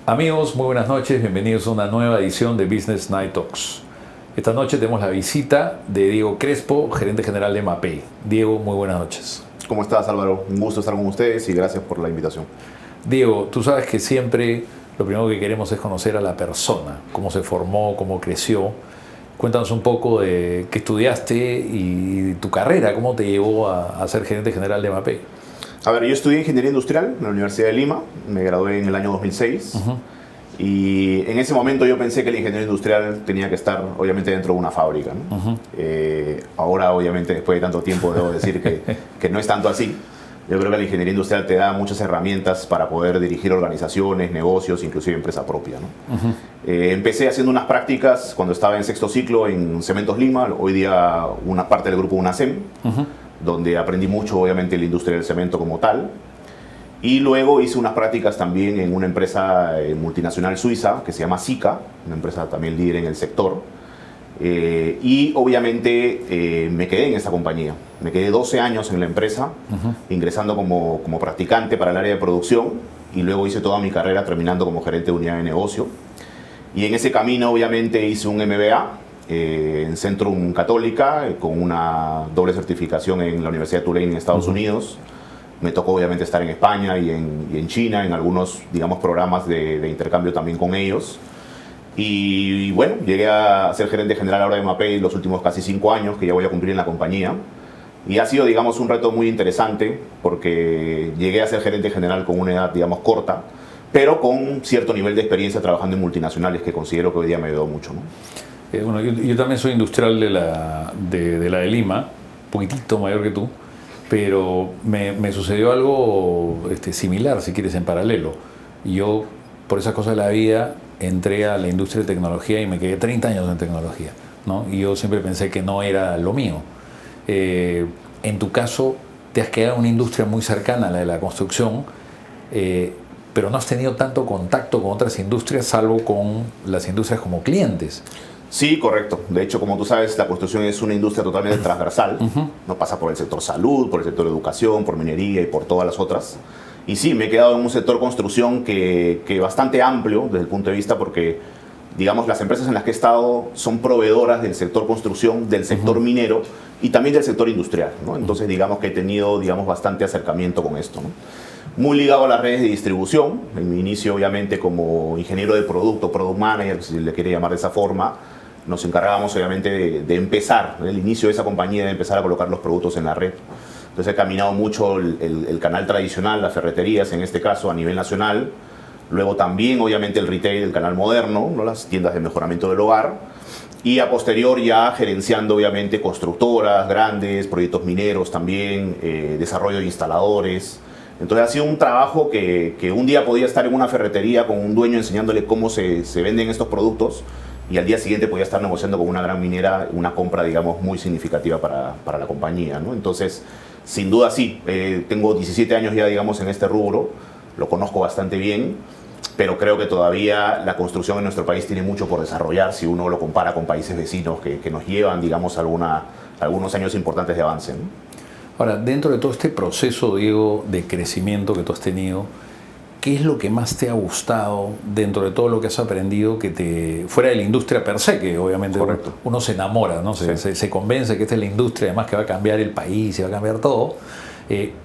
Amigos, muy buenas noches, bienvenidos a una nueva edición de Business Night Talks. Esta noche tenemos la visita de Diego Crespo, gerente general de Mapei. Diego, muy buenas noches. ¿Cómo estás, Álvaro? Un gusto estar con ustedes y gracias por la invitación. Diego, tú sabes que siempre lo primero que queremos es conocer a la persona, cómo se formó, cómo creció. Cuéntanos un poco de qué estudiaste y tu carrera, cómo te llevó a ser gerente general de Mapei. A ver, yo estudié Ingeniería Industrial en la Universidad de Lima, me gradué en el año 2006 y en ese momento yo pensé que la ingeniería industrial tenía que estar obviamente dentro de una fábrica, ¿no? Ahora obviamente después de tanto tiempo debo decir que no es tanto así. Yo creo que la ingeniería industrial te da muchas herramientas para poder dirigir organizaciones, negocios, inclusive empresa propia, ¿no? Empecé haciendo unas prácticas cuando estaba en sexto ciclo en Cementos Lima, hoy día una parte del grupo UNACEM, donde aprendí mucho obviamente la industria del cemento como tal. Y luego hice unas prácticas también en una empresa multinacional suiza que se llama Sika, una empresa también líder en el sector. Y obviamente me quedé en esa compañía. Me quedé 12 años en la empresa, ingresando como practicante para el área de producción y luego hice toda mi carrera terminando como gerente de unidad de negocio. Y en ese camino obviamente hice un MBA en Centrum Católica con una doble certificación en la Universidad de Tulane en Estados Unidos. Me tocó obviamente estar en España y en China en algunos, digamos, programas de intercambio también con ellos. Y bueno, llegué a ser gerente general ahora de Mapei los últimos casi 5 años que ya voy a cumplir en la compañía. Y ha sido, digamos, un reto muy interesante porque llegué a ser gerente general con una edad, digamos, corta, pero con cierto nivel de experiencia trabajando en multinacionales que considero que hoy día me ayudó mucho, ¿no? Bueno, yo también soy industrial de la de Lima, un poquitito mayor que tú, pero me sucedió algo similar, si quieres, en paralelo. Yo, por esas cosas de la vida, entré a la industria de tecnología y me quedé 30 años en tecnología, ¿no? Y yo siempre pensé que no era lo mío. En tu caso, te has quedado en una industria muy cercana a la de la construcción, pero no has tenido tanto contacto con otras industrias, salvo con las industrias como clientes. Sí, correcto. De hecho, como tú sabes, la construcción es una industria totalmente transversal. No pasa por el sector salud, por el sector educación, por minería y por todas las otras. Y sí, me he quedado en un sector construcción que bastante amplio desde el punto de vista porque, digamos, las empresas en las que he estado son proveedoras del sector construcción, del sector minero y también del sector industrial, ¿no? Entonces, digamos que he tenido, digamos, bastante acercamiento con esto, ¿no? Muy ligado a las redes de distribución. En mi inicio, obviamente, como ingeniero de producto, product manager, si le quiere llamar de esa forma, nos encargábamos, obviamente, de empezar, el inicio de esa compañía, de empezar a colocar los productos en la red. Entonces he caminado mucho el canal tradicional, las ferreterías en este caso a nivel nacional, luego también obviamente el retail, el canal moderno, ¿no? Las tiendas de mejoramiento del hogar y a posterior ya gerenciando obviamente constructoras grandes, proyectos mineros también, desarrollo de instaladores. Entonces ha sido un trabajo que un día podía estar en una ferretería con un dueño enseñándole cómo se venden estos productos y al día siguiente podía estar negociando con una gran minera una compra, digamos, muy significativa para la compañía, ¿no? Entonces, sin duda sí, tengo 17 años ya, digamos, en este rubro, lo conozco bastante bien, pero creo que todavía la construcción en nuestro país tiene mucho por desarrollar si uno lo compara con países vecinos que nos llevan, digamos, algunos años importantes de avance, ¿no? Ahora, dentro de todo este proceso, Diego, de crecimiento que tú has tenido, ¿qué es lo que más te ha gustado dentro de todo lo que has aprendido fuera de la industria per se, que obviamente uno se enamora, ¿no? Se convence que esta es la industria, además que va a cambiar el país y va a cambiar todo,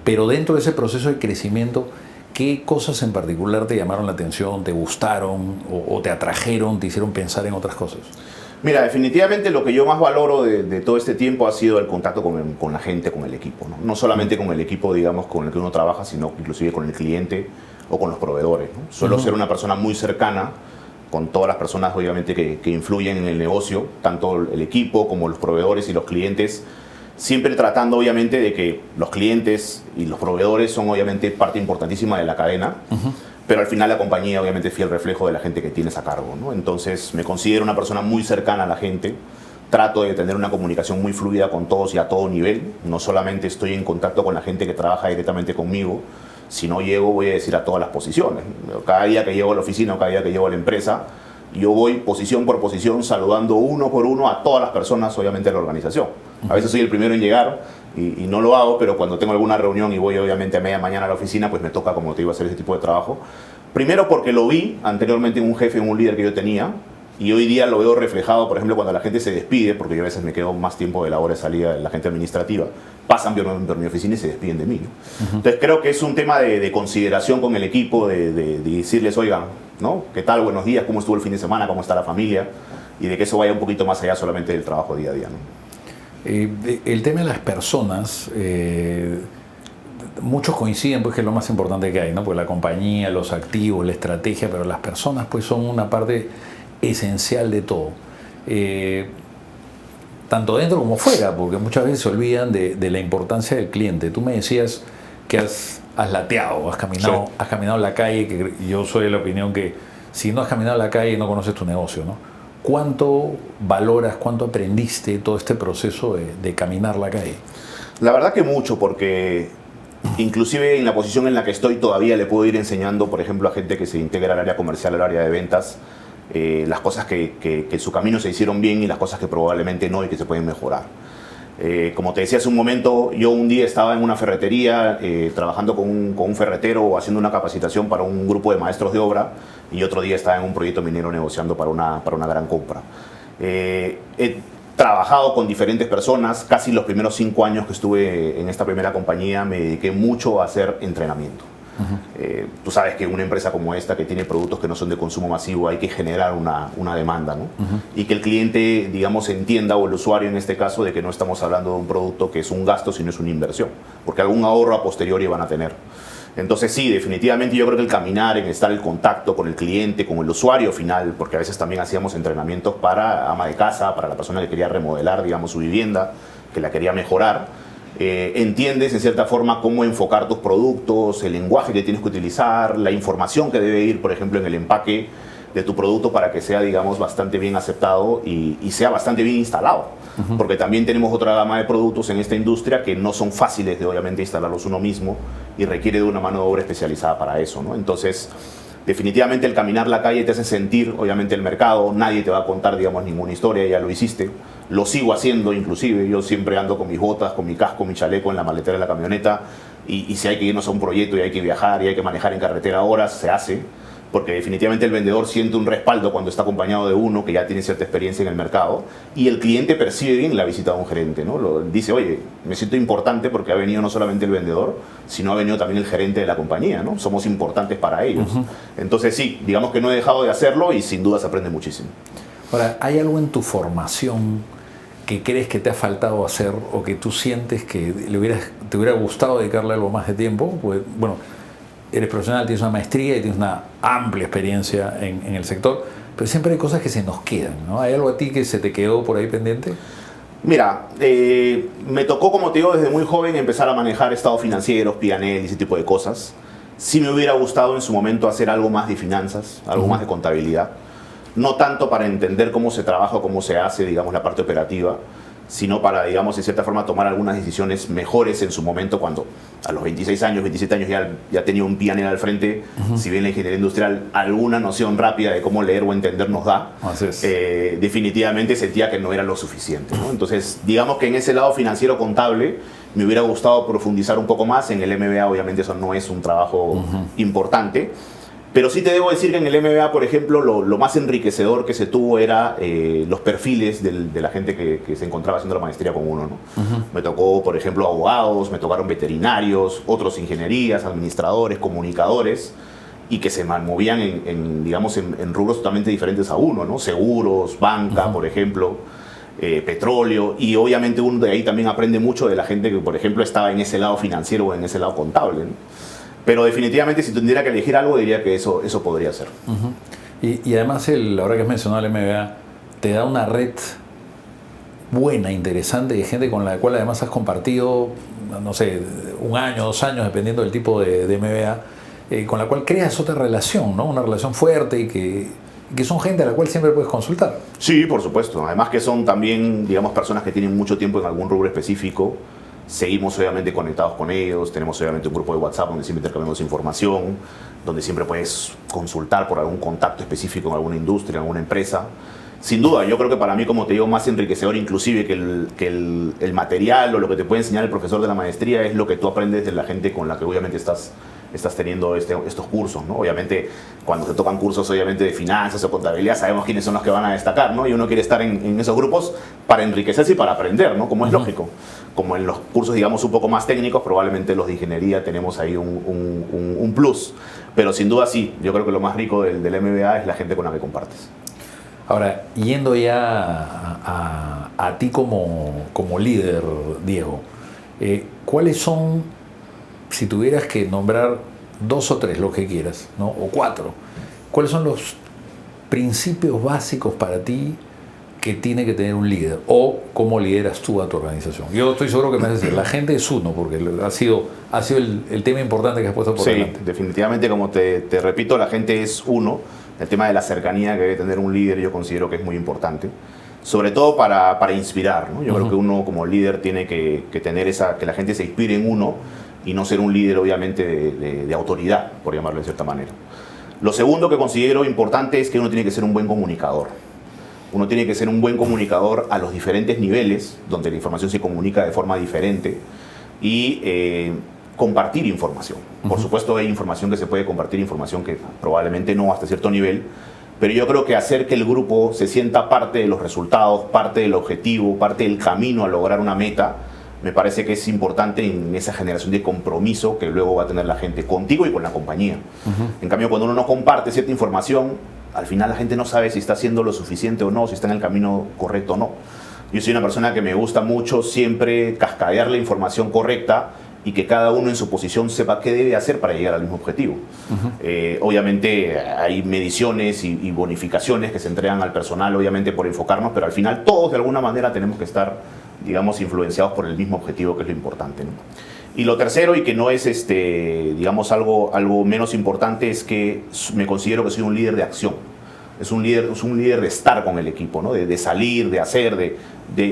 pero dentro de ese proceso de crecimiento, ¿qué cosas en particular te llamaron la atención, te gustaron o te atrajeron, te hicieron pensar en otras cosas? Mira, definitivamente lo que yo más valoro de todo este tiempo ha sido el contacto con la gente, con el equipo, ¿no? No solamente con el equipo, digamos, con el que uno trabaja, sino inclusive con el cliente o con los proveedores, ¿no? Suelo ser una persona muy cercana con todas las personas, obviamente, que influyen en el negocio, tanto el equipo como los proveedores y los clientes, siempre tratando, obviamente, de que los clientes y los proveedores son, obviamente, parte importantísima de la cadena, pero al final la compañía, obviamente, es fiel reflejo de la gente que tienes a cargo, ¿no? Entonces, me considero una persona muy cercana a la gente, trato de tener una comunicación muy fluida con todos y a todo nivel, no solamente estoy en contacto con la gente que trabaja directamente conmigo, si no llego, voy a decir a todas las posiciones. Cada día que llego a la oficina o cada día que llego a la empresa, yo voy posición por posición saludando uno por uno a todas las personas, obviamente, de la organización. A veces soy el primero en llegar y no lo hago, pero cuando tengo alguna reunión y voy, obviamente, a media mañana a la oficina, pues me toca, como te digo, hacer ese tipo de trabajo. Primero porque lo vi anteriormente en un jefe, en un líder que yo tenía, y hoy día lo veo reflejado, por ejemplo, cuando la gente se despide, porque yo a veces me quedo más tiempo de la hora de salida de la gente administrativa, pasan por mi oficina y se despiden de mí, ¿no? Entonces creo que es un tema de consideración con el equipo, de decirles, oigan, ¿no? ¿Qué tal? Buenos días, ¿cómo estuvo el fin de semana? ¿Cómo está la familia? Y de que eso vaya un poquito más allá solamente del trabajo día a día, ¿no? El tema de las personas, muchos coinciden pues que es lo más importante que hay, ¿no? Porque la compañía, los activos, la estrategia, pero las personas pues son una parte esencial de todo. Tanto dentro como fuera, porque muchas veces se olvidan de la importancia del cliente. Tú me decías que has lateado, has caminado la calle, que yo soy de la opinión que si no has caminado la calle no conoces tu negocio, ¿no? ¿Cuánto valoras, cuánto aprendiste todo este proceso de caminar la calle? La verdad que mucho, porque inclusive en la posición en la que estoy todavía le puedo ir enseñando, por ejemplo, a gente que se integra al área comercial, al área de ventas, las cosas que en su camino se hicieron bien y las cosas que probablemente no y que se pueden mejorar. Como te decía hace un momento, yo un día estaba en una ferretería trabajando con un ferretero haciendo una capacitación para un grupo de maestros de obra y otro día estaba en un proyecto minero negociando para una gran compra. He trabajado con diferentes personas, casi los primeros 5 años que estuve en esta primera compañía me dediqué mucho a hacer entrenamiento. Tú sabes que una empresa como esta que tiene productos que no son de consumo masivo hay que generar una demanda, ¿no? Y que el cliente, digamos, entienda, o el usuario en este caso, de que no estamos hablando de un producto que es un gasto, sino es una inversión, porque algún ahorro a posteriori van a tener. Entonces sí, definitivamente yo creo que el caminar, en estar en contacto con el cliente, con el usuario final, porque a veces también hacíamos entrenamientos para ama de casa, para la persona que quería remodelar, digamos, su vivienda, que la quería mejorar. Entiendes en cierta forma cómo enfocar tus productos, el lenguaje que tienes que utilizar, la información que debe ir, por ejemplo, en el empaque de tu producto para que sea, digamos, bastante bien aceptado y sea bastante bien instalado. Porque también tenemos otra gama de productos en esta industria que no son fáciles de, obviamente, instalarlos uno mismo y requiere de una mano de obra especializada para eso, ¿no? Entonces, definitivamente el caminar la calle te hace sentir, obviamente, el mercado. Nadie te va a contar, digamos, ninguna historia, ya lo hiciste. Lo sigo haciendo, inclusive. Yo siempre ando con mis botas, con mi casco, mi chaleco en la maletera de la camioneta. Y si hay que irnos a un proyecto y hay que viajar y hay que manejar en carretera horas, se hace. Porque definitivamente el vendedor siente un respaldo cuando está acompañado de uno que ya tiene cierta experiencia en el mercado. Y el cliente percibe bien la visita de un gerente, ¿no? Dice, oye, me siento importante porque ha venido no solamente el vendedor, sino ha venido también el gerente de la compañía, ¿no? Somos importantes para ellos. Entonces sí, digamos que no he dejado de hacerlo y sin duda se aprende muchísimo. Ahora, ¿hay algo en tu formación que crees que te ha faltado hacer o que tú sientes que te hubiera gustado dedicarle algo más de tiempo? Pues, bueno, eres profesional, tienes una maestría y tienes una amplia experiencia en el sector, pero siempre hay cosas que se nos quedan, ¿no? ¿Hay algo a ti que se te quedó por ahí pendiente? Mira, me tocó, como te digo, desde muy joven empezar a manejar estados financieros, P&L y ese tipo de cosas. Sí me hubiera gustado en su momento hacer algo más de finanzas, algo más de contabilidad. No tanto para entender cómo se trabaja o cómo se hace, digamos, la parte operativa, sino para, digamos, en cierta forma tomar algunas decisiones mejores en su momento cuando a los 26 años, 27 años ya tenía un P&L al frente. Si bien la ingeniería industrial alguna noción rápida de cómo leer o entender nos da, definitivamente sentía que no era lo suficiente, ¿no? Entonces, digamos que en ese lado financiero contable me hubiera gustado profundizar un poco más. En el MBA obviamente eso no es un trabajo importante. Pero sí te debo decir que en el MBA, por ejemplo, lo más enriquecedor que se tuvo era los perfiles de la gente que se encontraba haciendo la maestría con uno, ¿no? Me tocó, por ejemplo, abogados, me tocaron veterinarios, otros ingenierías, administradores, comunicadores, y que se movían digamos, en rubros totalmente diferentes a uno, ¿no? Seguros, banca, por ejemplo, petróleo, y obviamente uno de ahí también aprende mucho de la gente que, por ejemplo, estaba en ese lado financiero o en ese lado contable, ¿no? Pero definitivamente si tuviera que elegir algo diría que eso podría ser. Y además, ahora que has mencionado el MBA, te da una red buena, interesante, de gente con la cual además has compartido, no sé, 1 año, 2 años, dependiendo del tipo de MBA, con la cual creas otra relación, ¿no? Una relación fuerte y que son gente a la cual siempre puedes consultar. Sí, por supuesto. Además que son también, digamos, personas que tienen mucho tiempo en algún rubro específico. Seguimos obviamente conectados con ellos, tenemos obviamente un grupo de WhatsApp donde siempre intercambiamos información, donde siempre puedes consultar por algún contacto específico en alguna industria, en alguna empresa. Sin duda, yo creo que para mí, como te digo, más enriquecedor inclusive que el material o lo que te puede enseñar el profesor de la maestría es lo que tú aprendes de la gente con la que obviamente estás estás teniendo estos cursos, ¿no? Obviamente, cuando se tocan cursos obviamente de finanzas o contabilidad, sabemos quiénes son los que van a destacar, ¿no? Y uno quiere estar en esos grupos para enriquecerse y para aprender, ¿no? Como es lógico. Como en los cursos, digamos, un poco más técnicos, probablemente los de ingeniería tenemos ahí un plus. Pero sin duda sí, yo creo que lo más rico del MBA es la gente con la que compartes. Ahora, yendo ya a ti como líder, Diego, ¿cuáles son, si tuvieras que nombrar 2 o 3, lo que quieras, ¿no? O 4, cuáles son los principios básicos para ti que tiene que tener un líder? ¿O cómo lideras tú a tu organización? Yo estoy seguro que me vas a decir, la gente es uno, porque ha sido el tema importante que has puesto por delante. Sí, definitivamente, como te repito, la gente es uno. El tema de la cercanía que debe tener un líder yo considero que es muy importante, sobre todo para inspirar, ¿no? Yo creo que uno como líder tiene que tener que la gente se inspire en uno y no ser un líder obviamente de autoridad, por llamarlo de cierta manera. Lo segundo que considero importante es que uno tiene que ser un buen comunicador. Uno tiene que ser un buen comunicador a los diferentes niveles donde la información se comunica de forma diferente y compartir información. Por supuesto hay información que se puede compartir, información que probablemente no hasta cierto nivel, pero yo creo que hacer que el grupo se sienta parte de los resultados, parte del objetivo, parte del camino a lograr una meta, me parece que es importante en esa generación de compromiso que luego va a tener la gente contigo y con la compañía. En cambio, cuando uno no comparte cierta información, al final la gente no sabe si está haciendo lo suficiente o no, si está en el camino correcto o no. Yo soy una persona que me gusta mucho siempre cascadear la información correcta y que cada uno en su posición sepa qué debe hacer para llegar al mismo objetivo. Obviamente hay mediciones y bonificaciones que se entregan al personal, obviamente por enfocarnos, pero al final todos de alguna manera tenemos que estar, digamos, influenciados por el mismo objetivo, que es lo importante, ¿no? Y lo tercero, y que no es, digamos, algo menos importante, es que me considero que soy un líder de acción. Es un líder de estar con el equipo, ¿no? De salir, de hacer,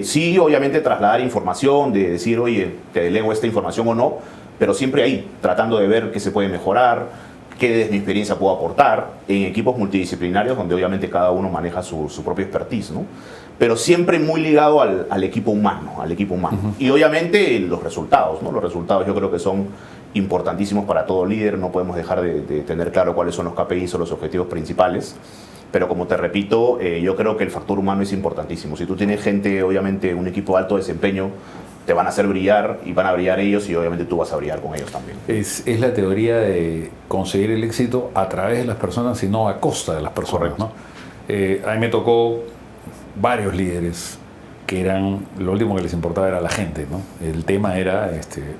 sí, obviamente trasladar información, de decir, oye, te delego esta información o no, pero siempre ahí, tratando de ver qué se puede mejorar, qué desde mi experiencia puedo aportar en equipos multidisciplinarios donde obviamente cada uno maneja su propio expertise, ¿no? Pero siempre muy ligado al equipo humano, Y obviamente los resultados, ¿no? Los resultados yo creo que son importantísimos para todo líder, no podemos dejar de tener claro cuáles son los KPIs o los objetivos principales. Pero como te repito, yo creo que el factor humano es importantísimo. Si tú tienes gente, obviamente, un equipo de alto desempeño, te van a hacer brillar y van a brillar ellos y obviamente tú vas a brillar con ellos también. Es la teoría de conseguir el éxito a través de las personas y no a costa de las personas, ¿no? A mí me tocó varios líderes que lo último que les importaba era la gente, ¿no? El tema era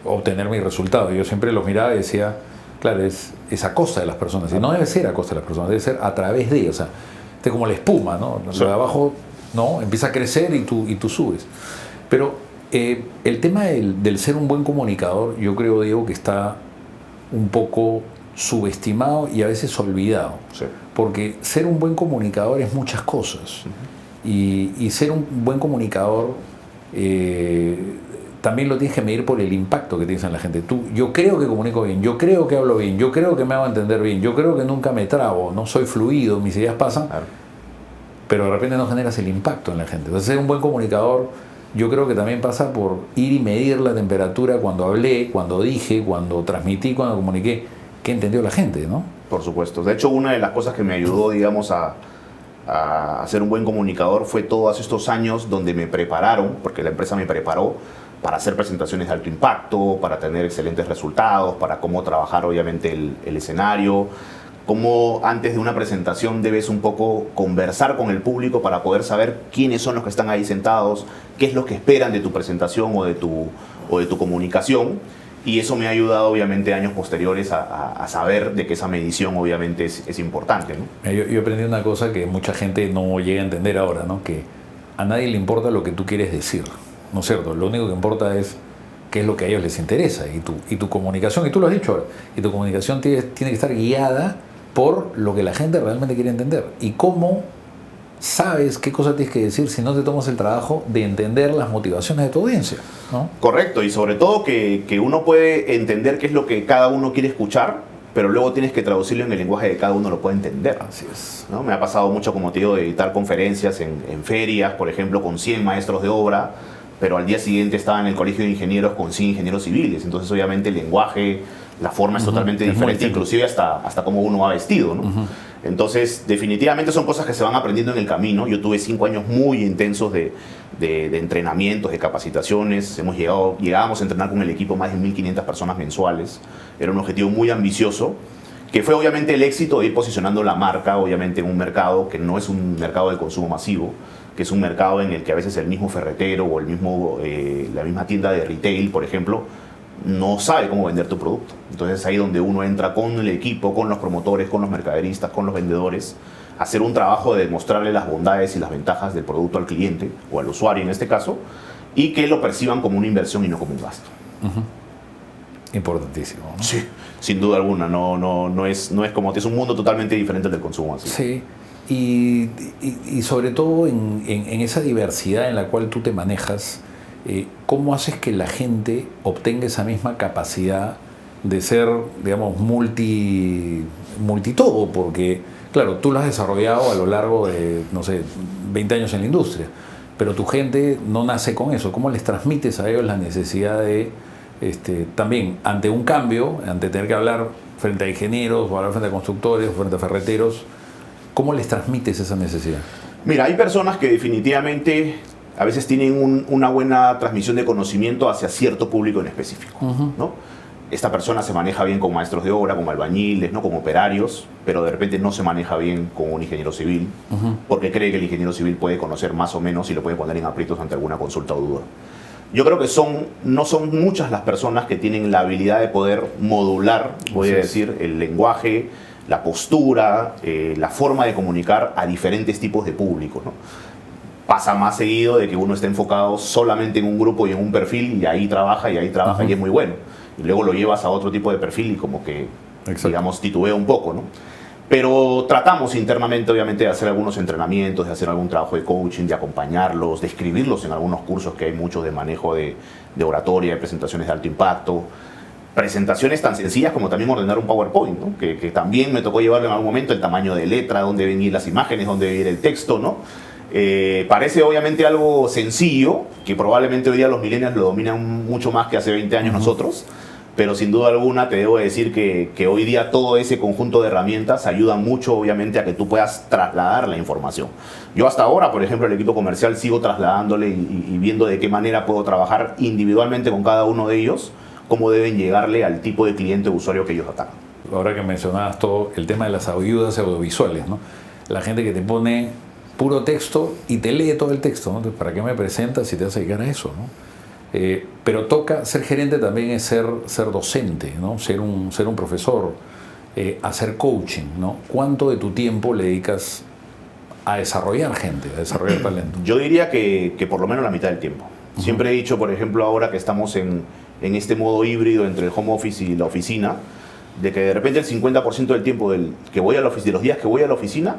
obtener mis resultados. Yo siempre los miraba y decía, claro, es a costa de las personas. Y no debe ser a costa de las personas, debe ser a través de, o sea, como la espuma, ¿no? Lo de abajo, ¿no? Empieza a crecer y tú subes. Pero el tema del ser un buen comunicador, yo creo, Diego, que está un poco subestimado y a veces olvidado. Sí. Porque ser un buen comunicador es muchas cosas. Y ser un buen comunicador también lo tienes que medir por el impacto que tienes en la gente. Yo creo que comunico bien, yo creo que hablo bien, yo creo que me hago entender bien, yo creo que nunca me trabo, no soy fluido, mis ideas pasan, claro. Pero de repente no generas el impacto en la gente. Entonces ser un buen comunicador yo creo que también pasa por ir y medir la temperatura cuando hablé, cuando dije, cuando transmití, cuando comuniqué, qué entendió la gente, ¿no? Por supuesto. De hecho, una de las cosas que me ayudó, digamos, a ser un buen comunicador fue todos estos años donde me prepararon, porque la empresa me preparó para hacer presentaciones de alto impacto, para tener excelentes resultados, para cómo trabajar obviamente el escenario, cómo antes de una presentación debes un poco conversar con el público para poder saber quiénes son los que están ahí sentados, qué es lo que esperan de tu presentación o de tu comunicación. Y eso me ha ayudado obviamente años posteriores a saber de que esa medición obviamente es importante, ¿no? Yo aprendí una cosa que mucha gente no llega a entender ahora, ¿no? Que a nadie le importa lo que tú quieres decir, ¿no es cierto? Lo único que importa es qué es lo que a ellos les interesa y tu comunicación, y tú lo has dicho ahora, y tu comunicación tiene que estar guiada por lo que la gente realmente quiere entender. Y cómo sabes qué cosa tienes que decir si no te tomas el trabajo de entender las motivaciones de tu audiencia, ¿no? Correcto, y sobre todo que uno puede entender qué es lo que cada uno quiere escuchar, pero luego tienes que traducirlo en el lenguaje de cada uno lo puede entender. Así es. ¿No? Me ha pasado mucho, como te digo, de editar conferencias en ferias, por ejemplo, con 100 maestros de obra, pero al día siguiente estaba en el colegio de ingenieros con 100 ingenieros civiles. Entonces, obviamente, el lenguaje, la forma es totalmente diferente, inclusive hasta cómo uno va vestido, ¿no? Entonces, definitivamente son cosas que se van aprendiendo en el camino. Yo tuve 5 años muy intensos de entrenamientos, de capacitaciones. Llegábamos a entrenar con el equipo más de 1.500 personas mensuales. Era un objetivo muy ambicioso, que fue obviamente el éxito de ir posicionando la marca, obviamente, en un mercado que no es un mercado de consumo masivo, que es un mercado en el que a veces el mismo ferretero o la misma tienda de retail, por ejemplo, no sabe cómo vender tu producto. Entonces es ahí donde uno entra con el equipo, con los promotores, con los mercaderistas, con los vendedores, a hacer un trabajo de demostrarle las bondades y las ventajas del producto al cliente, o al usuario en este caso, y que lo perciban como una inversión y no como un gasto. Importantísimo, ¿no? Sí, sin duda alguna. No es como es un mundo totalmente diferente del consumo. Así. Sí. Y sobre todo en esa diversidad en la cual tú te manejas, ¿cómo haces que la gente obtenga esa misma capacidad de ser, digamos, multitodo? Porque, claro, tú lo has desarrollado a lo largo de, no sé, 20 años en la industria, pero tu gente no nace con eso. ¿Cómo les transmites a ellos la necesidad de, también, ante un cambio, ante tener que hablar frente a ingenieros, o hablar frente a constructores, o frente a ferreteros, ¿cómo les transmites esa necesidad? Mira, hay personas que definitivamente a veces tienen una buena transmisión de conocimiento hacia cierto público en específico, ¿no? Esta persona se maneja bien con maestros de obra, como albañiles, ¿no? Como operarios, pero de repente no se maneja bien con un ingeniero civil, porque cree que el ingeniero civil puede conocer más o menos y lo puede poner en aprietos ante alguna consulta o duda. Yo creo que no son muchas las personas que tienen la habilidad de poder modular, voy a decir, el lenguaje, la postura, la forma de comunicar a diferentes tipos de públicos, ¿no? Pasa más seguido de que uno esté enfocado solamente en un grupo y en un perfil, y ahí trabaja y es muy bueno. Y luego lo llevas a otro tipo de perfil y como que, digamos, titubea un poco, ¿no? Pero tratamos internamente, obviamente, de hacer algunos entrenamientos, de hacer algún trabajo de coaching, de acompañarlos, de escribirlos en algunos cursos que hay muchos de manejo de oratoria, de presentaciones de alto impacto. Presentaciones tan sencillas como también ordenar un PowerPoint, ¿no? que también me tocó llevarlo en algún momento, el tamaño de letra, dónde venir las imágenes, dónde venir el texto, ¿no? Parece obviamente algo sencillo, que probablemente hoy día los millennials lo dominan mucho más que hace 20 años nosotros, pero sin duda alguna te debo decir que hoy día todo ese conjunto de herramientas ayuda mucho obviamente a que tú puedas trasladar la información. Yo hasta ahora, por ejemplo, el equipo comercial sigo trasladándole y viendo de qué manera puedo trabajar individualmente con cada uno de ellos, cómo deben llegarle al tipo de cliente o usuario que ellos atacan. Ahora que mencionabas todo el tema de las ayudas audiovisuales, ¿no? La gente que te pone puro texto y te lee todo el texto, ¿no? Entonces, ¿para qué me presentas si te vas a dedicar a eso, ¿no? Pero toca, ser gerente también es ser docente, ¿no? Ser un profesor, hacer coaching, ¿no? ¿Cuánto de tu tiempo le dedicas a desarrollar gente, a desarrollar talento? Yo diría que por lo menos la mitad del tiempo. Siempre he dicho, por ejemplo, ahora que estamos en este modo híbrido entre el home office y la oficina, de que de repente el 50% del tiempo que voy a la oficina, de los días que voy a la oficina,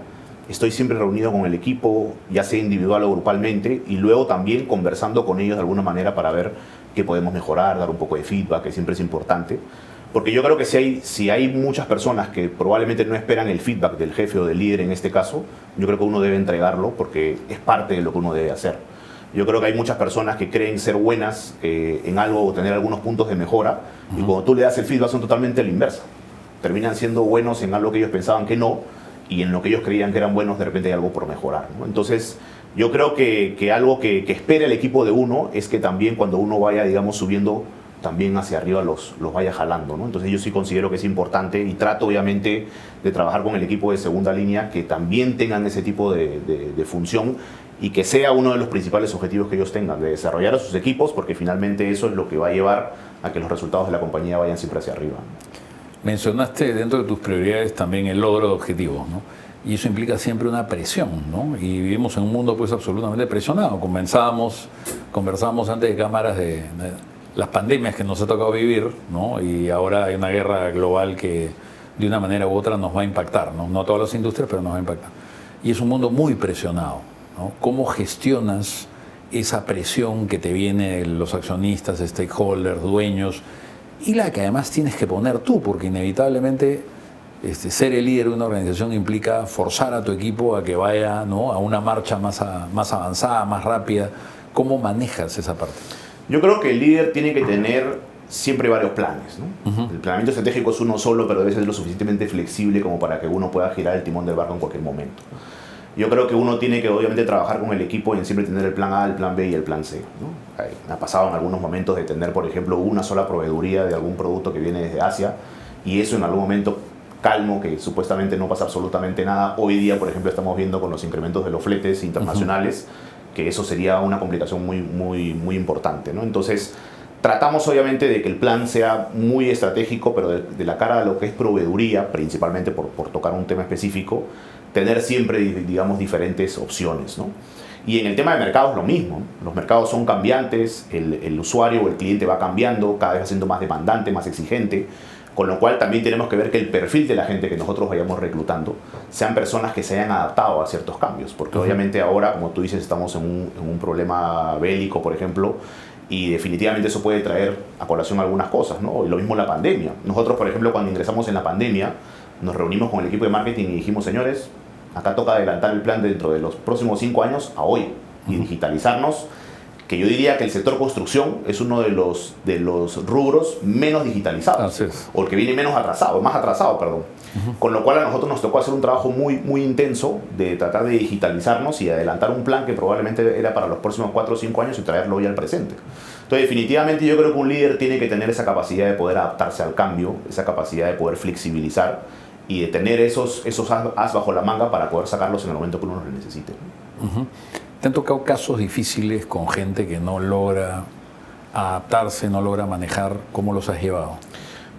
estoy siempre reunido con el equipo, ya sea individual o grupalmente, y luego también conversando con ellos de alguna manera para ver qué podemos mejorar, dar un poco de feedback, que siempre es importante. Porque yo creo que si hay muchas personas que probablemente no esperan el feedback del jefe o del líder en este caso, yo creo que uno debe entregarlo porque es parte de lo que uno debe hacer. Yo creo que hay muchas personas que creen ser buenas en algo o tener algunos puntos de mejora, y cuando tú le das el feedback son totalmente a la inversa. Terminan siendo buenos en algo que ellos pensaban que no, y en lo que ellos creían que eran buenos de repente hay algo por mejorar, ¿no? Entonces yo creo que algo que espera el equipo de uno es que también cuando uno vaya, digamos, subiendo, también hacia arriba los vaya jalando, ¿no? Entonces yo sí considero que es importante, y trato obviamente de trabajar con el equipo de segunda línea que también tengan ese tipo de función, y que sea uno de los principales objetivos que ellos tengan, de desarrollar a sus equipos, porque finalmente eso es lo que va a llevar a que los resultados de la compañía vayan siempre hacia arriba. Mencionaste dentro de tus prioridades también el logro de objetivos, ¿no? Y eso implica siempre una presión, ¿no? Y vivimos en un mundo pues absolutamente presionado. Conversábamos antes de cámaras de las pandemias que nos ha tocado vivir, ¿no? Y ahora hay una guerra global que de una manera u otra nos va a impactar, ¿no? No a todas las industrias, pero nos va a impactar. Y es un mundo muy presionado, ¿no? ¿Cómo gestionas esa presión que te viene de los accionistas, stakeholders, dueños, y la que además tienes que poner tú, porque inevitablemente ser el líder de una organización implica forzar a tu equipo a que vaya, ¿no?, a una marcha más avanzada, más rápida? ¿Cómo manejas esa parte? Yo creo que el líder tiene que tener siempre varios planes, ¿no? El planeamiento estratégico es uno solo, pero debe ser lo suficientemente flexible como para que uno pueda girar el timón del barco en cualquier momento. Yo creo que uno tiene que obviamente trabajar con el equipo en siempre tener el plan A, el plan B y el plan C, ¿no? Me ha pasado en algunos momentos de tener, por ejemplo, una sola proveeduría de algún producto que viene desde Asia, y eso en algún momento calmo, que supuestamente no pasa absolutamente nada. Hoy día, por ejemplo, estamos viendo con los incrementos de los fletes internacionales que eso sería una complicación muy importante, ¿no? Entonces, tratamos obviamente de que el plan sea muy estratégico, pero de la cara a lo que es proveeduría, principalmente por tocar un tema específico, tener siempre, digamos, diferentes opciones, ¿no? Y en el tema de mercados lo mismo. Los mercados son cambiantes, el usuario o el cliente va cambiando, cada vez siendo más demandante, más exigente, con lo cual también tenemos que ver que el perfil de la gente que nosotros vayamos reclutando sean personas que se hayan adaptado a ciertos cambios, porque obviamente ahora, como tú dices, estamos en un problema bélico, por ejemplo, y definitivamente eso puede traer a colación algunas cosas, ¿no? Y lo mismo la pandemia. Nosotros, por ejemplo, cuando ingresamos en la pandemia, nos reunimos con el equipo de marketing y dijimos, señores, acá toca adelantar el plan dentro de los próximos 5 años a hoy y digitalizarnos, que yo diría que el sector construcción es uno de los rubros menos digitalizados, o el que viene más atrasado, perdón. Con lo cual a nosotros nos tocó hacer un trabajo muy intenso de tratar de digitalizarnos y adelantar un plan que probablemente era para los próximos 4 o 5 años y traerlo hoy al presente. Entonces, definitivamente yo creo que un líder tiene que tener esa capacidad de poder adaptarse al cambio, esa capacidad de poder flexibilizar y de tener esos as bajo la manga para poder sacarlos en el momento que uno los necesite. ¿Te han tocado casos difíciles con gente que no logra adaptarse, no logra manejar? ¿Cómo los has llevado?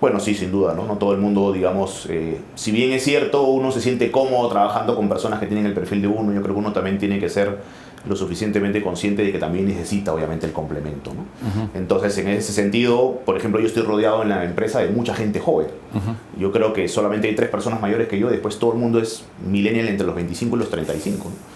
Bueno, sí, sin duda, ¿no? No todo el mundo, digamos, si bien es cierto, uno se siente cómodo trabajando con personas que tienen el perfil de uno, yo creo que uno también tiene que ser lo suficientemente consciente de que también necesita, obviamente, el complemento, ¿no? Entonces, en ese sentido, por ejemplo, yo estoy rodeado en la empresa de mucha gente joven. Yo creo que solamente hay 3 personas mayores que yo, después todo el mundo es millennial entre los 25 y los 35, ¿no?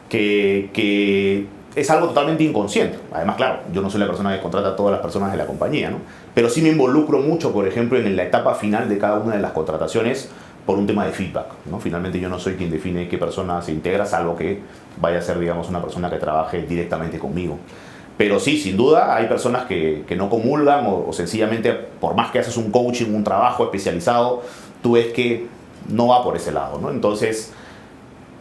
Que es algo totalmente inconsciente. Además, claro, yo no soy la persona que contrata a todas las personas de la compañía, ¿no? Pero sí me involucro mucho, por ejemplo, en la etapa final de cada una de las contrataciones por un tema de feedback, ¿no? Finalmente yo no soy quien define qué persona se integra, salvo que vaya a ser, digamos, una persona que trabaje directamente conmigo. Pero sí, sin duda, hay personas que no comulgan o sencillamente, por más que haces un coaching, un trabajo especializado, tú ves que no va por ese lado, ¿no? Entonces,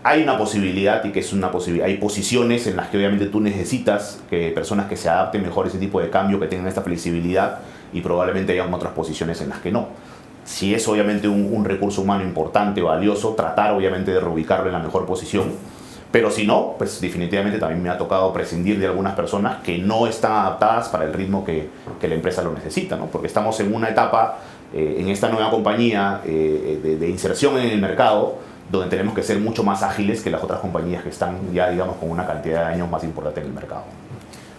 hay una posibilidad y que es una posibilidad. Hay posiciones en las que obviamente tú necesitas que personas que se adapten mejor a ese tipo de cambio, que tengan esta flexibilidad, y probablemente hayan otras posiciones en las que no. Si es obviamente un recurso humano importante, valioso, tratar obviamente de reubicarlo en la mejor posición. Pero si no, pues definitivamente también me ha tocado prescindir de algunas personas que no están adaptadas para el ritmo que la empresa lo necesita, ¿no? Porque estamos en una etapa, en esta nueva compañía, de inserción en el mercado, donde tenemos que ser mucho más ágiles que las otras compañías que están ya, digamos, con una cantidad de años más importante en el mercado.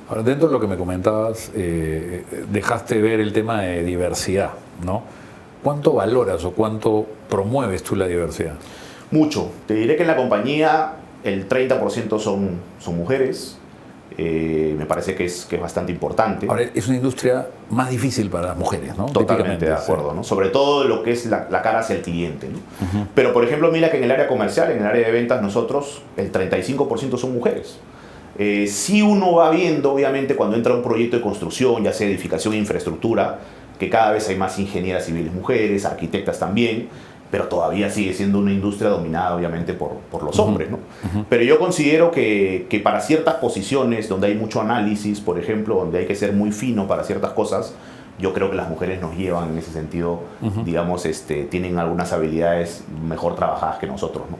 Ahora, dentro de lo que me comentabas, dejaste ver el tema de diversidad, ¿no? ¿Cuánto valoras o cuánto promueves tú la diversidad? Mucho. Te diré que en la compañía el 30% son mujeres. Me parece que es bastante importante. Ahora, es una industria más difícil para las mujeres, ¿no? Totalmente de acuerdo, ¿no? Sobre todo lo que es la cara hacia el cliente, ¿no? Pero, por ejemplo, mira que en el área comercial, en el área de ventas, nosotros, el 35% son mujeres. Si uno va viendo, obviamente, cuando entra un proyecto de construcción, ya sea edificación e infraestructura, que cada vez hay más ingenieras civiles mujeres, arquitectas también, pero todavía sigue siendo una industria dominada obviamente por los hombres, ¿no? Pero yo considero que para ciertas posiciones donde hay mucho análisis, por ejemplo, donde hay que ser muy fino para ciertas cosas, yo creo que las mujeres nos llevan en ese sentido, digamos, tienen algunas habilidades mejor trabajadas que nosotros, ¿no?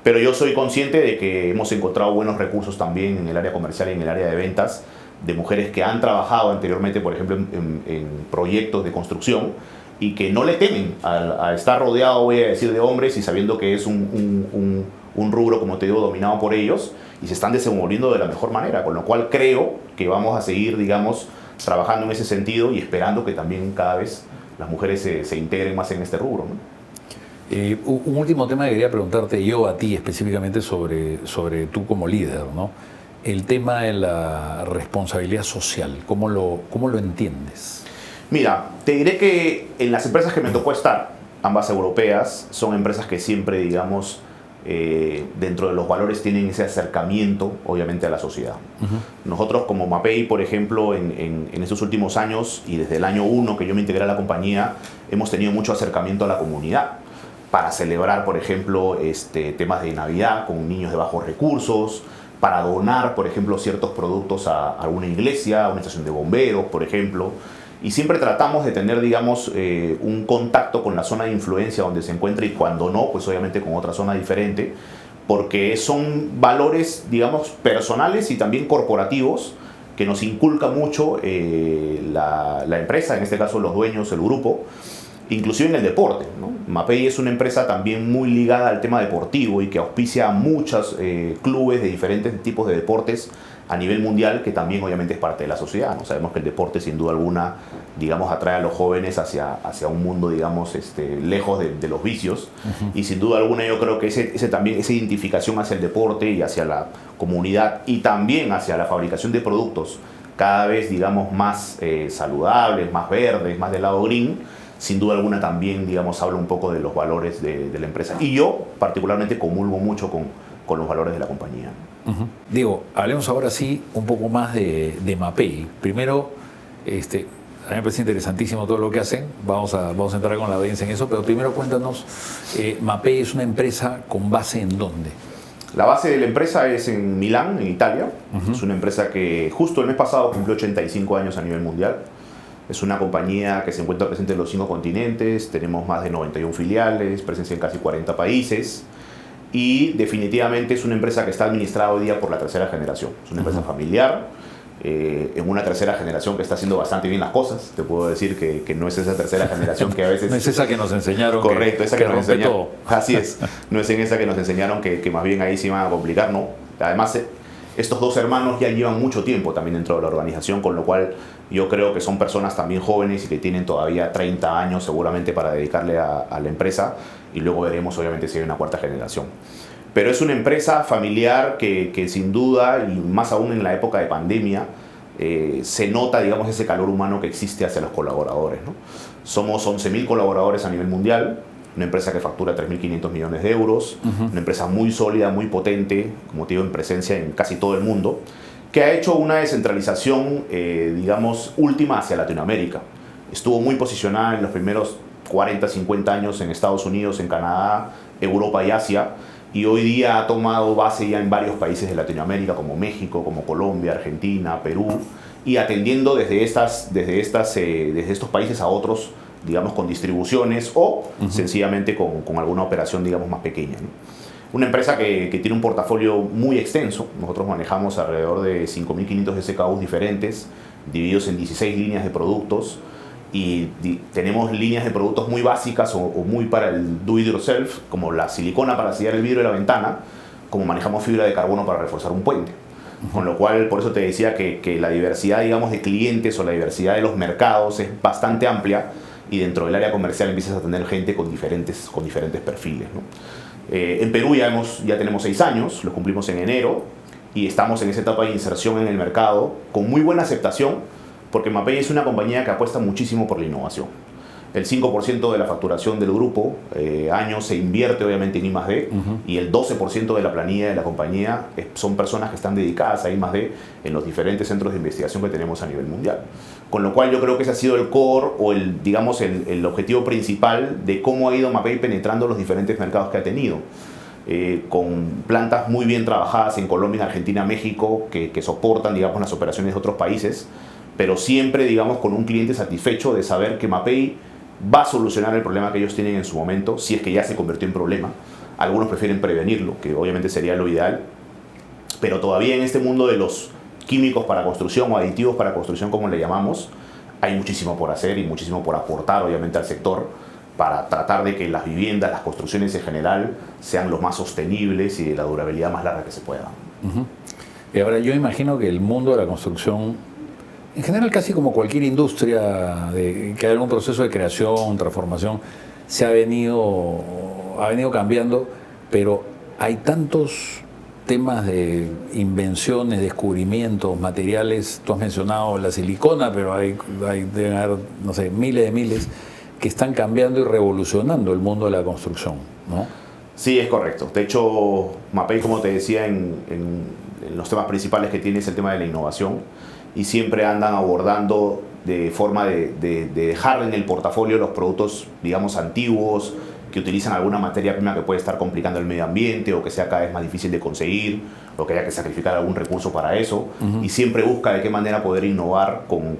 Pero yo soy consciente de que hemos encontrado buenos recursos también en el área comercial y en el área de ventas, de mujeres que han trabajado anteriormente, por ejemplo, en proyectos de construcción, y que no le temen a estar rodeado, voy a decir, de hombres, y sabiendo que es un rubro, como te digo, dominado por ellos, y se están desenvolviendo de la mejor manera, con lo cual creo que vamos a seguir, digamos, trabajando en ese sentido y esperando que también cada vez las mujeres se integren más en este rubro, ¿no? Un último tema que quería preguntarte yo a ti específicamente sobre tú como líder, ¿no? El tema de la responsabilidad social, ¿cómo lo entiendes? Mira, te diré que en las empresas que me tocó estar, ambas europeas, son empresas que siempre, digamos, dentro de los valores tienen ese acercamiento, obviamente, a la sociedad. Nosotros como Mapei, por ejemplo, en estos últimos años y desde el año 1 que yo me integré a la compañía, hemos tenido mucho acercamiento a la comunidad para celebrar, por ejemplo, temas de Navidad con niños de bajos recursos, para donar, por ejemplo, ciertos productos a alguna iglesia, a una estación de bomberos, por ejemplo. Y siempre tratamos de tener, digamos, un contacto con la zona de influencia donde se encuentra y cuando no, pues obviamente con otra zona diferente, porque son valores, digamos, personales y también corporativos que nos inculca mucho la empresa, en este caso los dueños, el grupo, inclusive en el deporte, ¿no? Mapei es una empresa también muy ligada al tema deportivo y que auspicia a muchos clubes de diferentes tipos de deportes a nivel mundial, que también obviamente es parte de la sociedad, ¿no? Sabemos que el deporte sin duda alguna, digamos, atrae a los jóvenes hacia un mundo, digamos, lejos de los vicios. Y sin duda alguna yo creo que también esa identificación hacia el deporte y hacia la comunidad y también hacia la fabricación de productos cada vez, digamos, más saludables, más verdes, más del lado green, sin duda alguna también, digamos, habla un poco de los valores de la empresa. Y yo particularmente comulgo mucho con los valores de la compañía. Diego, hablemos ahora sí un poco más de Mapei. Primero, a mí me parece interesantísimo todo lo que hacen. Vamos a entrar con la audiencia en eso, pero primero cuéntanos, Mapei es una empresa con base ¿en dónde? La base de la empresa es en Milán, en Italia. Es una empresa que justo el mes pasado cumplió 85 años a nivel mundial. Es una compañía que se encuentra presente en los 5 continentes, tenemos más de 91 filiales, presencia en casi 40 países y definitivamente es una empresa que está administrada hoy día por la tercera generación. Es una empresa familiar, en una tercera generación que está haciendo bastante bien las cosas. Te puedo decir que no es esa tercera generación que a veces... No es esa que nos enseñaron. Correcto, esa que nos enseñaron. Todo. Así es, no es en esa que nos enseñaron que más bien ahí se iban a complicar, no. Además, estos dos hermanos ya llevan mucho tiempo también dentro de la organización, con lo cual yo creo que son personas también jóvenes y que tienen todavía 30 años seguramente para dedicarle a la empresa, y luego veremos obviamente si hay una cuarta generación. Pero es una empresa familiar que sin duda, y más aún en la época de pandemia, se nota, digamos, ese calor humano que existe hacia los colaboradores, ¿no? Somos 11.000 colaboradores a nivel mundial, una empresa que factura 3.500 millones de euros, una empresa muy sólida, muy potente, como te digo, en presencia en casi todo el mundo, que ha hecho una descentralización, digamos, última hacia Latinoamérica. Estuvo muy posicionada en los primeros 40, 50 años en Estados Unidos, en Canadá, Europa y Asia, y hoy día ha tomado base ya en varios países de Latinoamérica, como México, como Colombia, Argentina, Perú, y atendiendo desde estos países a otros, digamos, con distribuciones o sencillamente con alguna operación, digamos, más pequeña, ¿no? Una empresa que tiene un portafolio muy extenso. Nosotros manejamos alrededor de 5.500 SKUs diferentes, divididos en 16 líneas de productos, y tenemos líneas de productos muy básicas o muy para el do it yourself, como la silicona para sellar el vidrio de la ventana, como manejamos fibra de carbono para reforzar un puente. Con lo cual, por eso te decía que la diversidad, digamos, de clientes o la diversidad de los mercados es bastante amplia, y dentro del área comercial empiezas a tener gente con diferentes perfiles, ¿no? En Perú ya tenemos 6 años, lo cumplimos en enero, y estamos en esa etapa de inserción en el mercado con muy buena aceptación, porque Mapei es una compañía que apuesta muchísimo por la innovación. El 5% de la facturación del grupo año se invierte obviamente en I+D, y el 12% de la planilla de la compañía son personas que están dedicadas a I+D en los diferentes centros de investigación que tenemos a nivel mundial. Con lo cual yo creo que ese ha sido el core o el objetivo principal de cómo ha ido Mapei penetrando los diferentes mercados que ha tenido. Con plantas muy bien trabajadas en Colombia, Argentina, México, que soportan, digamos, las operaciones de otros países, pero siempre, digamos, con un cliente satisfecho de saber que Mapei va a solucionar el problema que ellos tienen en su momento, si es que ya se convirtió en problema. Algunos prefieren prevenirlo, que obviamente sería lo ideal, pero todavía en este mundo de los químicos para construcción o aditivos para construcción, como le llamamos, hay muchísimo por hacer y muchísimo por aportar obviamente al sector, para tratar de que las viviendas, las construcciones en general, sean lo más sostenibles y de la durabilidad más larga que se pueda. Y ahora yo imagino que el mundo de la construcción, en general casi como cualquier industria que hay algún proceso de creación, transformación, ha venido cambiando, pero hay tantos temas de invenciones, descubrimientos, materiales. Tú has mencionado la silicona, pero deben haber, no sé, miles de miles que están cambiando y revolucionando el mundo de la construcción, ¿no? Sí, es correcto. De hecho, Mapei, como te decía, en los temas principales que tiene es el tema de la innovación y siempre andan abordando de forma de dejar en el portafolio los productos, digamos, antiguos, que utilizan alguna materia prima que puede estar complicando el medio ambiente o que sea cada vez más difícil de conseguir o que haya que sacrificar algún recurso para eso. Y siempre busca de qué manera poder innovar con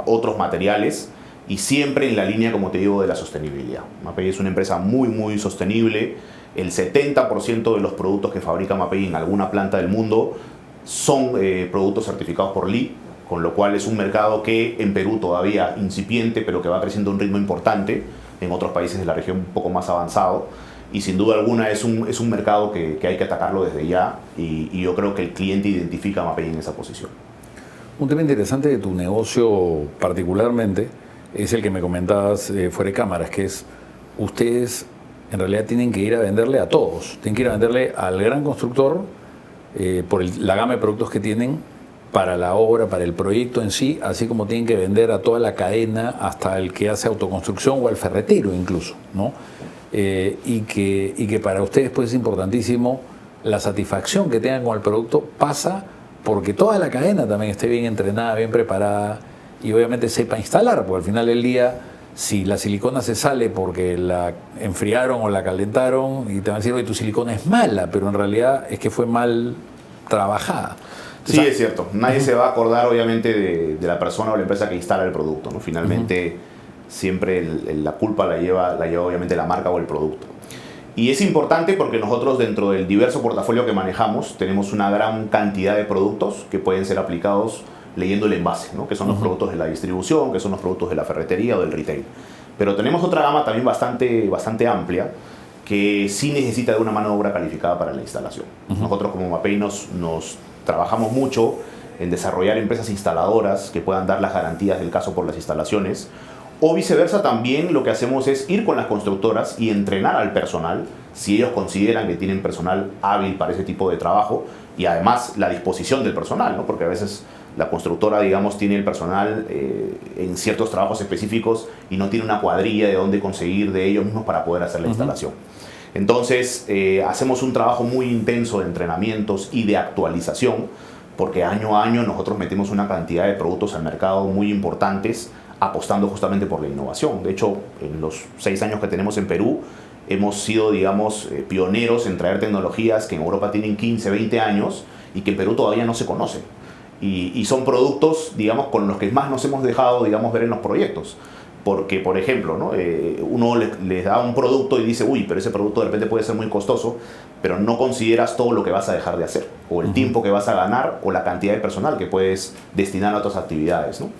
otros materiales y siempre en la línea, como te digo, de la sostenibilidad. Mapei es una empresa muy, muy sostenible. El 70% de los productos que fabrica Mapei en alguna planta del mundo son productos certificados por LEED, con lo cual es un mercado que en Perú todavía incipiente, pero que va creciendo a un ritmo importante, en otros países de la región un poco más avanzado, y sin duda alguna es un mercado que hay que atacarlo desde ya, y yo creo que el cliente identifica a Mapei en esa posición. Un tema interesante de tu negocio particularmente es el que me comentabas fuera de cámaras, que es ustedes en realidad tienen que ir a venderle a todos, tienen que ir a venderle al gran constructor por la gama de productos que tienen para la obra, para el proyecto en sí, así como tienen que vender a toda la cadena hasta el que hace autoconstrucción o al ferretero incluso, ¿no? Y que para ustedes pues es importantísimo la satisfacción que tengan con el producto pasa porque toda la cadena también esté bien entrenada, bien preparada y obviamente sepa instalar, porque al final del día si la silicona se sale porque la enfriaron o la calentaron y te van a decir, oye, tu silicona es mala, pero en realidad es que fue mal trabajada. Sí, es cierto. Nadie se va a acordar, obviamente, de la persona o la empresa que instala el producto, ¿no? Finalmente, siempre la culpa la lleva, obviamente, la marca o el producto. Y es importante porque nosotros, dentro del diverso portafolio que manejamos, tenemos una gran cantidad de productos que pueden ser aplicados leyendo el envase, ¿no? Que son los productos de la distribución, que son los productos de la ferretería o del retail. Pero tenemos otra gama también bastante amplia que sí necesita de una mano de obra calificada para la instalación. Nosotros como Mapei nos trabajamos mucho en desarrollar empresas instaladoras que puedan dar las garantías del caso por las instalaciones, o viceversa. También lo que hacemos es ir con las constructoras y entrenar al personal si ellos consideran que tienen personal hábil para ese tipo de trabajo, y además la disposición del personal, ¿no? Porque a veces la constructora, digamos, tiene el personal en ciertos trabajos específicos y no tiene una cuadrilla de dónde conseguir de ellos mismos para poder hacer la instalación. Entonces, hacemos un trabajo muy intenso de entrenamientos y de actualización, porque año a año nosotros metemos una cantidad de productos al mercado muy importantes, apostando justamente por la innovación. De hecho, en los 6 años que tenemos en Perú, hemos sido, digamos, pioneros en traer tecnologías que en Europa tienen 15, 20 años y que en Perú todavía no se conocen. Y son productos, digamos, con los que más nos hemos dejado, digamos, ver en los proyectos. Porque, por ejemplo, ¿no? Uno les da un producto y dice, uy, pero ese producto de repente puede ser muy costoso, pero no consideras todo lo que vas a dejar de hacer, o el tiempo que vas a ganar, o la cantidad de personal que puedes destinar a otras actividades, ¿no?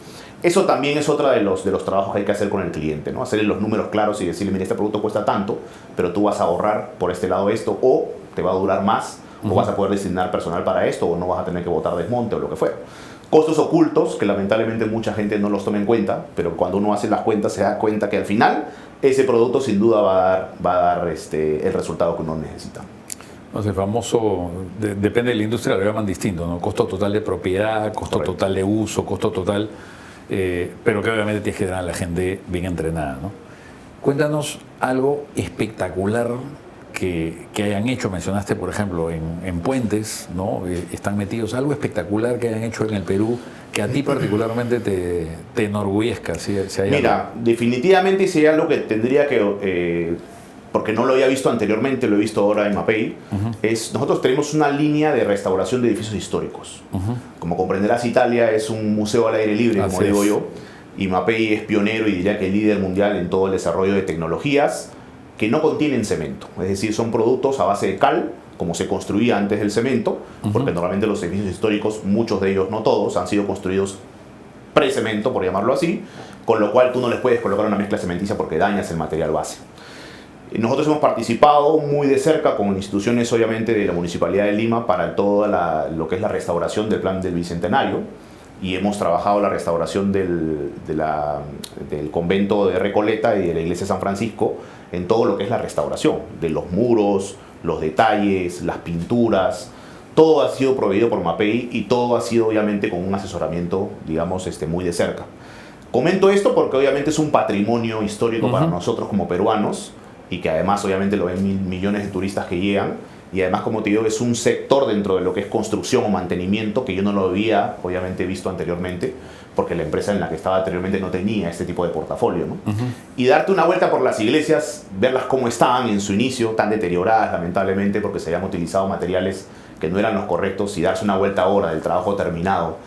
Eso también es otra de los trabajos que hay que hacer con el cliente, ¿no? Hacerle los números claros y decirle, mira, este producto cuesta tanto, pero tú vas a ahorrar por este lado esto, o te va a durar más, o vas a poder destinar personal para esto, o no vas a tener que botar desmonte o lo que fuera. Costos ocultos que lamentablemente mucha gente no los toma en cuenta, pero cuando uno hace las cuentas se da cuenta que al final ese producto sin duda va a dar el resultado que uno necesita. No sé, el famoso, depende de la industria, lo llaman distinto, ¿no? Costo total de propiedad, costo Correcto. total de uso, costo total, pero que obviamente tienes que tener a la gente bien entrenada, ¿no? Cuéntanos algo espectacular que hayan hecho. Mencionaste, por ejemplo, en puentes, ¿no? Están metidos, algo espectacular que hayan hecho en el Perú, que a ti particularmente te enorgullezca. Si hay Mira, algo. definitivamente si hay algo que tendría que, porque no lo había visto anteriormente, lo he visto ahora en Mapei, es nosotros tenemos una línea de restauración de edificios históricos. Como comprenderás, Italia es un museo al aire libre, como digo yo, y Mapei es pionero y diría que líder mundial en todo el desarrollo de tecnologías que no contienen cemento, es decir, son productos a base de cal, como se construía antes del cemento, porque normalmente los edificios históricos, muchos de ellos, no todos, han sido construidos pre-cemento, por llamarlo así, con lo cual tú no les puedes colocar una mezcla cementicia porque dañas el material base. Nosotros hemos participado muy de cerca con instituciones, obviamente, de la Municipalidad de Lima para toda lo que es la restauración del Plan del Bicentenario, y hemos trabajado la restauración del convento de Recoleta y de la iglesia de San Francisco en todo lo que es la restauración de los muros, los detalles, las pinturas. Todo ha sido proveído por Mapei y todo ha sido obviamente con un asesoramiento, digamos, muy de cerca. Comento esto porque obviamente es un patrimonio histórico para nosotros como peruanos, y que además obviamente lo ven millones de turistas que llegan. Y además, como te digo, es un sector dentro de lo que es construcción o mantenimiento que yo no lo había, obviamente, visto anteriormente, porque la empresa en la que estaba anteriormente no tenía este tipo de portafolio, ¿no? Y darte una vuelta por las iglesias, verlas cómo estaban en su inicio, tan deterioradas, lamentablemente, porque se habían utilizado materiales que no eran los correctos, y darse una vuelta ahora del trabajo terminado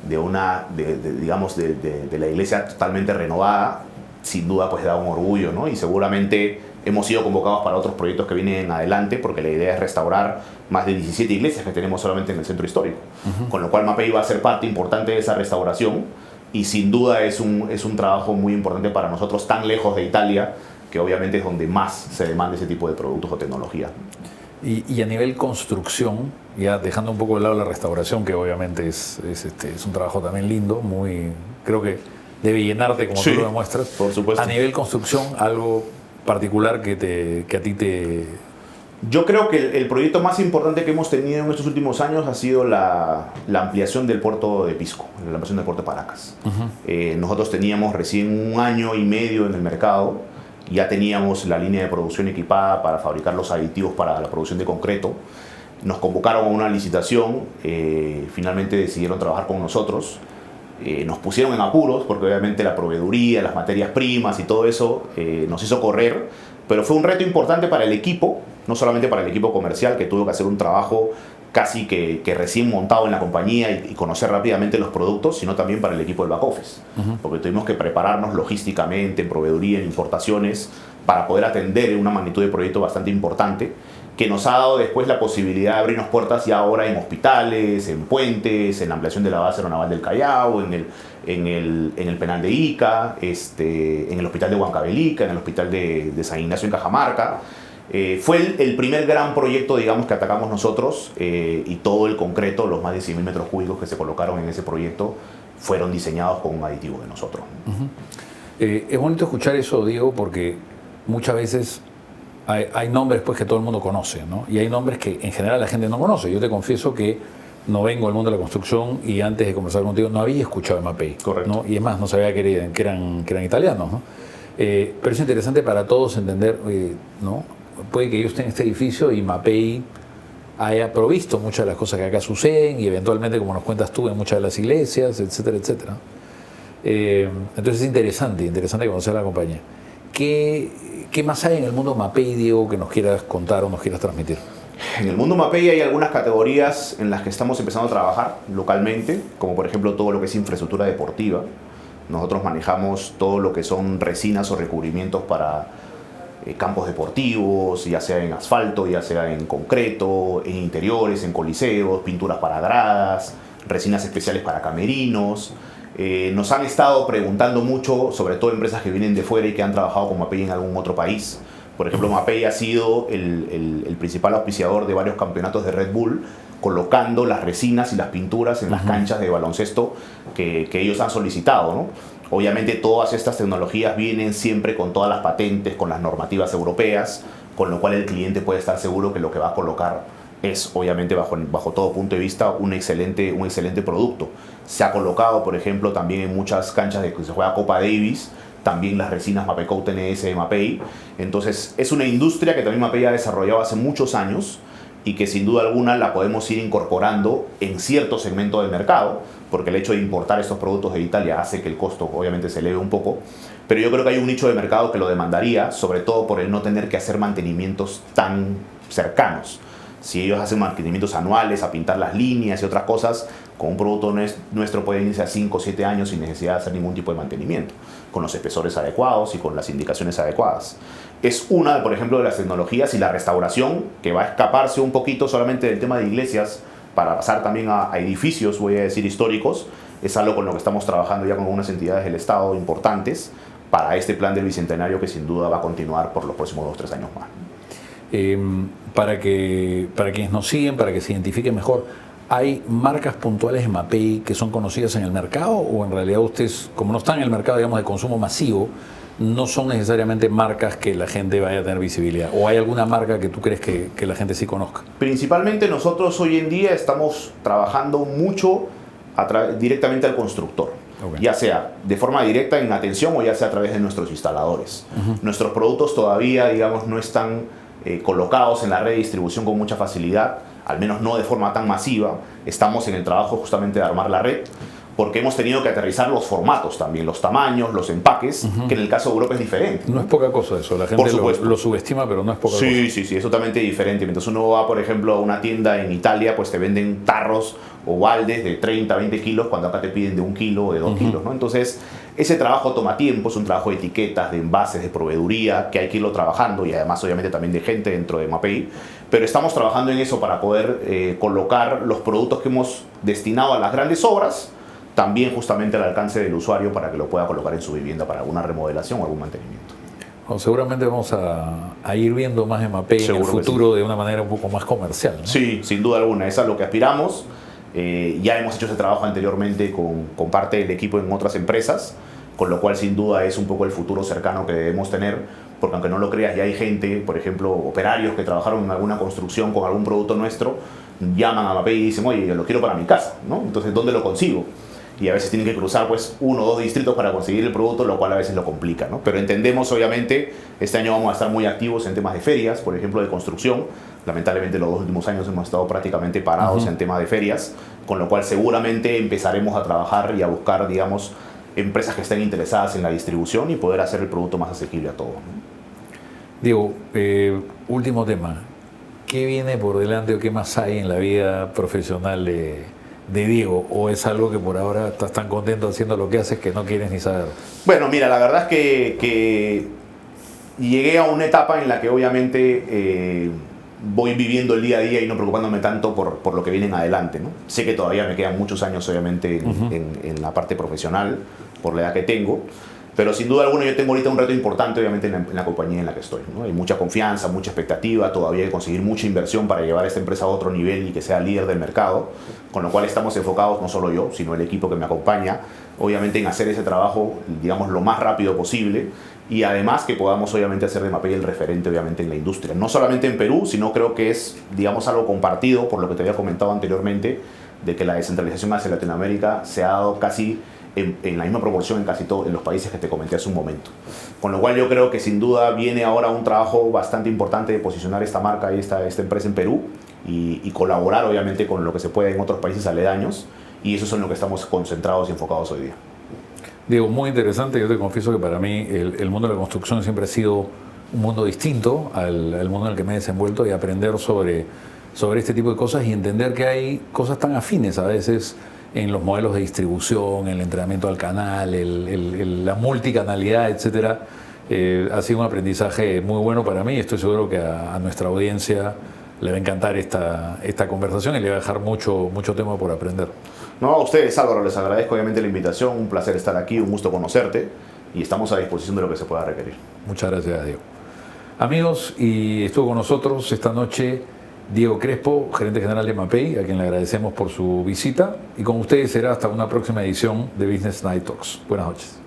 de la iglesia totalmente renovada, sin duda pues da un orgullo, ¿no? Y seguramente hemos sido convocados para otros proyectos que vienen adelante, porque la idea es restaurar más de 17 iglesias que tenemos solamente en el centro histórico. Con lo cual Mapei va a ser parte importante de esa restauración, y sin duda es un trabajo muy importante para nosotros, tan lejos de Italia, que obviamente es donde más se demanda ese tipo de productos o tecnología. Y a nivel construcción, ya dejando un poco de lado la restauración, que obviamente es un trabajo también lindo, creo que debe llenarte como tú lo demuestras. Por supuesto. A nivel construcción, algo particular que a ti te... Yo creo que el proyecto más importante que hemos tenido en estos últimos años ha sido la ampliación del puerto de Pisco, la ampliación del puerto de Paracas. Nosotros teníamos recién 1 año y medio en el mercado, ya teníamos la línea de producción equipada para fabricar los aditivos para la producción de concreto. Nos convocaron a una licitación, finalmente decidieron trabajar con nosotros. Nos pusieron en apuros porque obviamente la proveeduría, las materias primas y todo eso nos hizo correr, pero fue un reto importante para el equipo, no solamente para el equipo comercial, que tuvo que hacer un trabajo casi que recién montado en la compañía y conocer rápidamente los productos, sino también para el equipo del back office, porque tuvimos que prepararnos logísticamente, en proveeduría, en importaciones, para poder atender una magnitud de proyecto bastante importante, que nos ha dado después la posibilidad de abrirnos puertas ya ahora en hospitales, en puentes, en la ampliación de la base aeronaval del Callao, en el penal de Ica, en el hospital de Huancavelica, en el hospital de San Ignacio en Cajamarca. Fue el primer gran proyecto, digamos, que atacamos nosotros, y todo el concreto, los más de 100.000 metros cúbicos que se colocaron en ese proyecto, fueron diseñados con un aditivo de nosotros. Es bonito escuchar eso, Diego, porque muchas veces hay nombres pues, que todo el mundo conoce, ¿no? Y hay nombres que en general la gente no conoce. Yo te confieso que no vengo del mundo de la construcción y antes de conversar contigo no había escuchado de Mapei. Correcto. ¿No? Y es más, no sabía que eran italianos, ¿no? Pero es interesante para todos entender, ¿no? Puede que yo esté en este edificio y Mapei haya provisto muchas de las cosas que acá suceden y eventualmente, como nos cuentas tú, en muchas de las iglesias, etcétera, etcétera. Entonces es interesante conocer la compañía. ¿Qué más hay en el mundo Mapei, Diego, que nos quieras contar o nos quieras transmitir? En el mundo Mapei hay algunas categorías en las que estamos empezando a trabajar localmente, como por ejemplo todo lo que es infraestructura deportiva. Nosotros manejamos todo lo que son resinas o recubrimientos para campos deportivos, ya sea en asfalto, ya sea en concreto, en interiores, en coliseos, pinturas para gradas, resinas especiales para camerinos. Nos han estado preguntando mucho, sobre todo empresas que vienen de fuera y que han trabajado con Mapei en algún otro país. Por ejemplo, Mapei ha sido el principal auspiciador de varios campeonatos de Red Bull, colocando las resinas y las pinturas en las canchas de baloncesto que ellos han solicitado, ¿no? Obviamente todas estas tecnologías vienen siempre con todas las patentes, con las normativas europeas, con lo cual el cliente puede estar seguro que lo que va a colocar es, obviamente, bajo todo punto de vista, un excelente producto. Se ha colocado, por ejemplo, también en muchas canchas de que se juega Copa Davis, también las resinas Mapecoat TNS de Mapei. Entonces, es una industria que también Mapei ha desarrollado hace muchos años y que sin duda alguna la podemos ir incorporando en cierto segmento del mercado, porque el hecho de importar estos productos de Italia hace que el costo obviamente se eleve un poco, pero yo creo que hay un nicho de mercado que lo demandaría, sobre todo por el no tener que hacer mantenimientos tan cercanos. Si ellos hacen mantenimientos anuales, a pintar las líneas y otras cosas, con un producto nuestro pueden irse a 5 o 7 años sin necesidad de hacer ningún tipo de mantenimiento, con los espesores adecuados y con las indicaciones adecuadas. Es una, por ejemplo, de las tecnologías, y la restauración, que va a escaparse un poquito solamente del tema de iglesias para pasar también a edificios, voy a decir, históricos, es algo con lo que estamos trabajando ya con algunas entidades del Estado importantes para este plan del Bicentenario, que sin duda va a continuar por los próximos 2 o 3 años más. Para quienes nos siguen, para que se identifiquen mejor, ¿hay marcas puntuales de Mapei que son conocidas en el mercado, o en realidad ustedes, como no están en el mercado, digamos, de consumo masivo, no son necesariamente marcas que la gente vaya a tener visibilidad? ¿O hay alguna marca que tú crees que la gente sí conozca? Principalmente nosotros hoy en día estamos trabajando mucho directamente al constructor. Okay. ya sea de forma directa en atención o ya sea a través de nuestros instaladores. Nuestros productos todavía, digamos, no están colocados en la red de distribución con mucha facilidad, al menos no de forma tan masiva. Estamos en el trabajo justamente de armar la red, porque hemos tenido que aterrizar los formatos también, los tamaños, los empaques, que en el caso de Europa es diferente. No es poca cosa eso, la gente lo subestima, pero no es poca cosa. Sí, es totalmente diferente. Mientras uno va, por ejemplo, a una tienda en Italia, pues te venden tarros o baldes de 30, 20 kilos, cuando acá te piden de 1 kilo o de 2 kilos, ¿no? Entonces, ese trabajo toma tiempo, es un trabajo de etiquetas, de envases, de proveeduría, que hay que irlo trabajando, y además, obviamente, también de gente dentro de Mapei. Pero estamos trabajando en eso para poder colocar los productos que hemos destinado a las grandes obras, también justamente al alcance del usuario para que lo pueda colocar en su vivienda para alguna remodelación o algún mantenimiento. Bueno, seguramente vamos a ir viendo más de Mapei en el futuro de una manera un poco más comercial, ¿no? Sí, sin duda alguna, es a lo que aspiramos. Ya hemos hecho ese trabajo anteriormente con parte del equipo en otras empresas, con lo cual sin duda es un poco el futuro cercano que debemos tener, porque aunque no lo creas, ya hay gente, por ejemplo, operarios que trabajaron en alguna construcción con algún producto nuestro, llaman a Mapei y dicen, oye, lo quiero para mi casa, ¿no? Entonces, ¿dónde lo consigo? Y a veces tienen que cruzar pues 1 o 2 distritos para conseguir el producto, lo cual a veces lo complica, ¿no? Pero entendemos, obviamente, este año vamos a estar muy activos en temas de ferias, por ejemplo, de construcción. Lamentablemente los 2 últimos años hemos estado prácticamente parados en temas de ferias, con lo cual seguramente empezaremos a trabajar y a buscar, digamos, empresas que estén interesadas en la distribución y poder hacer el producto más asequible a todos, ¿no? Diego, último tema. ¿Qué viene por delante o qué más hay en la vida profesional de Diego? ¿O es algo que por ahora estás tan contento haciendo lo que haces que no quieres ni saber? Bueno, mira, la verdad es que llegué a una etapa en la que obviamente voy viviendo el día a día y no preocupándome tanto por lo que viene en adelante, ¿no? Sé que todavía me quedan muchos años obviamente en la parte profesional por la edad que tengo, pero sin duda alguna yo tengo ahorita un reto importante obviamente en la compañía en la que estoy, ¿no? Hay mucha confianza, mucha expectativa, todavía hay que conseguir mucha inversión para llevar a esta empresa a otro nivel y que sea líder del mercado, con lo cual estamos enfocados, no solo yo, sino el equipo que me acompaña, obviamente en hacer ese trabajo, digamos, lo más rápido posible, y además que podamos obviamente hacer de Mapei el referente obviamente en la industria, no solamente en Perú, sino creo que es, digamos, algo compartido por lo que te había comentado anteriormente, de que la descentralización hacia Latinoamérica se ha dado casi en la misma proporción en casi todos los países que te comenté hace un momento. Con lo cual yo creo que sin duda viene ahora un trabajo bastante importante de posicionar esta marca y esta empresa en Perú y colaborar obviamente con lo que se puede en otros países aledaños, y eso es en lo que estamos concentrados y enfocados hoy día. Diego, muy interesante. Yo te confieso que para mí el mundo de la construcción siempre ha sido un mundo distinto al mundo en el que me he desenvuelto, y aprender sobre este tipo de cosas y entender que hay cosas tan afines a veces en los modelos de distribución, el entrenamiento al canal, la multicanalidad, etcétera. Ha sido un aprendizaje muy bueno para mí. Estoy seguro que a nuestra audiencia le va a encantar esta conversación y le va a dejar mucho tema por aprender. No, a ustedes, Álvaro, les agradezco obviamente la invitación, un placer estar aquí, un gusto conocerte, y estamos a disposición de lo que se pueda requerir. Muchas gracias, Diego. Amigos, y estuvo con nosotros esta noche Diego Crespo, gerente general de Mapei, a quien le agradecemos por su visita, y con ustedes será hasta una próxima edición de Business Night Talks. Buenas noches.